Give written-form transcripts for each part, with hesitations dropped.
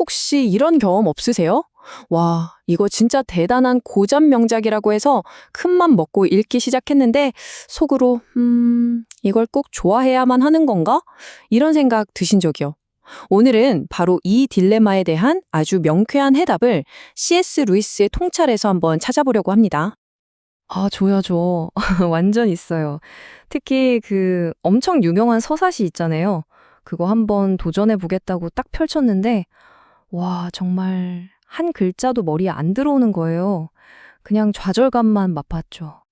혹시 이런 경험 없으세요? 와, 이거 진짜 대단한 고전 명작이라고 해서 큰맘 먹고 읽기 시작했는데 속으로 이걸 꼭 좋아해야만 하는 건가? 이런 생각 드신 적이요. 오늘은 바로 이 딜레마에 대한 아주 명쾌한 해답을 C.S. 루이스의 통찰에서 한번 찾아보려고 합니다. 아, 저요, 저. 완전 있어요. 특히 그 엄청 유명한 서사시 있잖아요. 그거 한번 도전해 보겠다고 딱 펼쳤는데, 와, 정말 한 글자도 머리에 안 들어오는 거예요. 그냥 좌절감만 맛봤죠.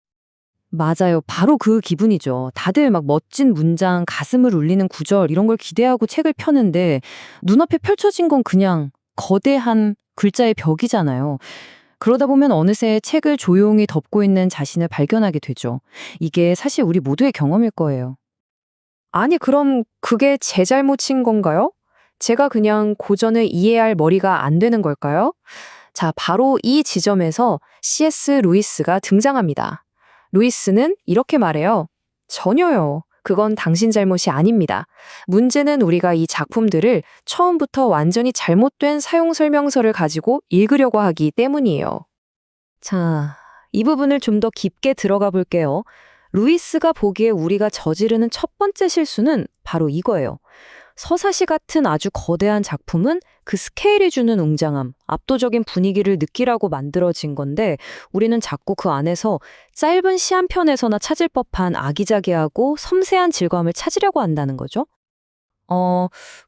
맞아요. 바로 그 기분이죠. 다들 막 멋진 문장, 가슴을 울리는 구절 이런 걸 기대하고 책을 펴는데 눈앞에 펼쳐진 건 그냥 거대한 글자의 벽이잖아요. 그러다 보면 어느새 책을 조용히 덮고 있는 자신을 발견하게 되죠. 이게 사실 우리 모두의 경험일 거예요. 아니, 그럼 그게 제 잘못인 건가요? 제가 그냥 고전을 이해할 머리가 안 되는 걸까요? 자, 바로 이 지점에서 C.S. 루이스가 등장합니다. 루이스는 이렇게 말해요. 전혀요. 그건 당신 잘못이 아닙니다. 문제는 우리가 이 작품들을 처음부터 완전히 잘못된 사용 설명서를 가지고 읽으려고 하기 때문이에요. 자, 이 부분을 좀 더 깊게 들어가 볼게요. 루이스가 보기에 우리가 저지르는 첫 번째 실수는 바로 이거예요. 서사시 같은 아주 거대한 작품은 그 스케일이 주는 웅장함, 압도적인 분위기를 느끼라고 만들어진 건데 우리는 자꾸 그 안에서 짧은 시 한 편에서나 찾을 법한 아기자기하고 섬세한 질감을 찾으려고 한다는 거죠.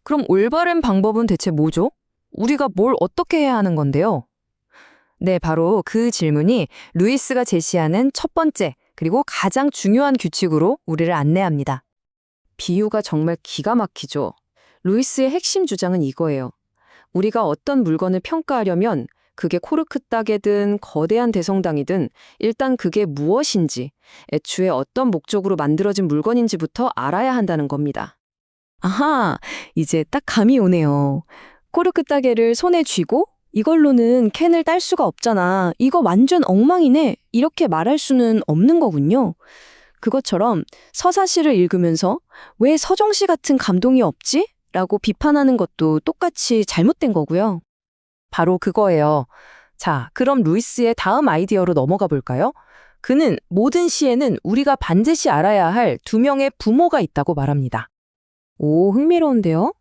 그럼 올바른 방법은 대체 뭐죠? 우리가 뭘 어떻게 해야 하는 건데요? 네, 바로 그 질문이 루이스가 제시하는 첫 번째, 그리고 가장 중요한 규칙으로 우리를 안내합니다. 비유가 정말 기가 막히죠. 루이스의 핵심 주장은 이거예요. 우리가 어떤 물건을 평가하려면 그게 코르크 따개든 거대한 대성당이든 일단 그게 무엇인지, 애초에 어떤 목적으로 만들어진 물건인지부터 알아야 한다는 겁니다. 아하, 이제 딱 감이 오네요. 코르크 따개를 손에 쥐고 이걸로는 캔을 딸 수가 없잖아. 이거 완전 엉망이네. 이렇게 말할 수는 없는 거군요. 그것처럼 서사시를 읽으면서 왜 서정시 같은 감동이 없지? 라고 비판하는 것도 똑같이 잘못된 거고요. 바로 그거예요. 자, 그럼 루이스의 다음 아이디어로 넘어가 볼까요? 그는 모든 시에는 우리가 반드시 알아야 할 두 명의 부모가 있다고 말합니다. 오, 흥미로운데요?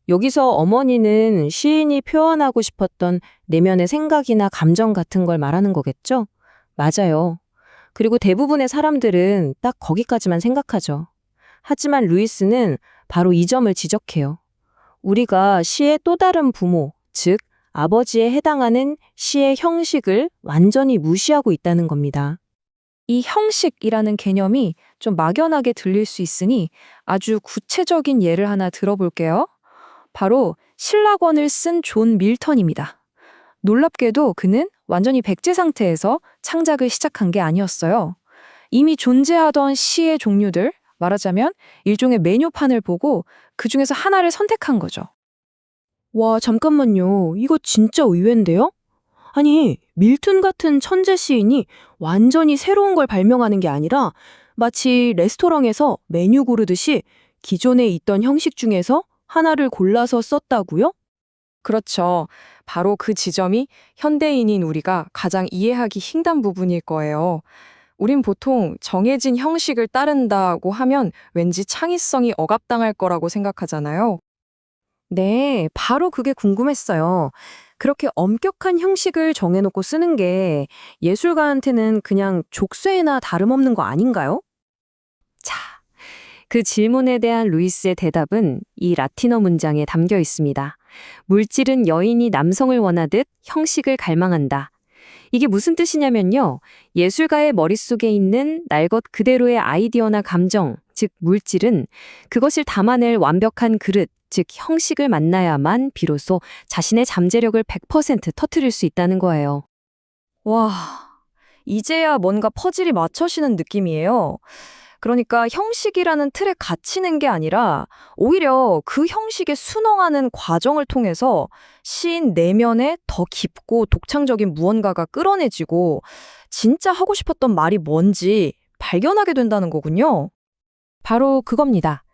여기서 어머니는 시인이 표현하고 싶었던 내면의 생각이나 감정 같은 걸 말하는 거겠죠? 맞아요. 그리고 대부분의 사람들은 딱 거기까지만 생각하죠. 하지만 루이스는 바로 이 점을 지적해요. 우리가 시의 또 다른 부모, 즉 아버지에 해당하는 시의 형식을 완전히 무시하고 있다는 겁니다. 이 형식이라는 개념이 좀 막연하게 들릴 수 있으니 아주 구체적인 예를 하나 들어볼게요. 바로 신라권을 쓴 존 밀턴입니다. 놀랍게도 그는 완전히 백제 상태에서 창작을 시작한 게 아니었어요. 이미 존재하던 시의 종류들, 말하자면 일종의 메뉴판을 보고 그중에서 하나를 선택한 거죠. 와, 잠깐만요. 이거 진짜 의외인데요? 아니, 밀턴 같은 천재 시인이 완전히 새로운 걸 발명하는 게 아니라 마치 레스토랑에서 메뉴 고르듯이 기존에 있던 형식 중에서 하나를 골라서 썼다고요? 그렇죠. 바로 그 지점이 현대인인 우리가 가장 이해하기 힘든 부분일 거예요. 우린 보통 정해진 형식을 따른다고 하면 왠지 창의성이 억압당할 거라고 생각하잖아요. 네, 바로 그게 궁금했어요. 그렇게 엄격한 형식을 정해놓고 쓰는 게 예술가한테는 그냥 족쇄나 다름없는 거 아닌가요? 자, 그 질문에 대한 루이스의 대답은 이 라틴어 문장에 담겨 있습니다. 물질은 여인이 남성을 원하듯 형식을 갈망한다. 이게 무슨 뜻이냐면요. 예술가의 머릿속에 있는 날 것 그대로의 아이디어나 감정, 즉 물질은 그것을 담아낼 완벽한 그릇, 즉 형식을 만나야만 비로소 자신의 잠재력을 100% 터뜨릴 수 있다는 거예요. 와, 이제야 뭔가 퍼즐이 맞춰지는 느낌이에요. 그러니까 형식이라는 틀에 갇히는 게 아니라 오히려 그 형식에 순응하는 과정을 통해서 시인 내면에 더 깊고 독창적인 무언가가 끌어내지고 진짜 하고 싶었던 말이 뭔지 발견하게 된다는 거군요. 바로 그겁니다.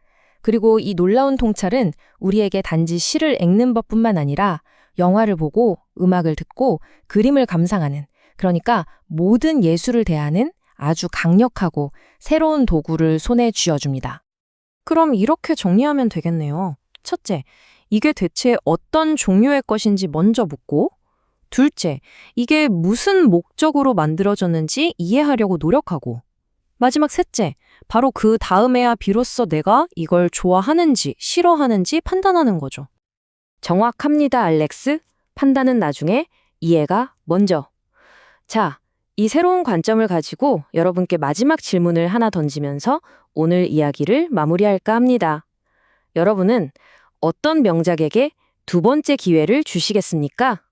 그리고 이 놀라운 통찰은 우리에게 단지 시를 읽는 법뿐만 아니라 영화를 보고 음악을 듣고 그림을 감상하는, 그러니까 모든 예술을 대하는 아주 강력하고 새로운 도구를 손에 쥐어줍니다. 그럼 이렇게 정리하면 되겠네요. 첫째, 이게 대체 어떤 종류의 것인지 먼저 묻고, 둘째, 이게 무슨 목적으로 만들어졌는지 이해하려고 노력하고, 마지막 셋째, 바로 그 다음에야 비로소 내가 이걸 좋아하는지 싫어하는지 판단하는 거죠. 정확합니다, 알렉스. 판단은 나중에, 이해가 먼저. 자, 이 새로운 관점을 가지고 여러분께 마지막 질문을 하나 던지면서 오늘 이야기를 마무리할까 합니다. 여러분은 어떤 명작에게 두 번째 기회를 주시겠습니까?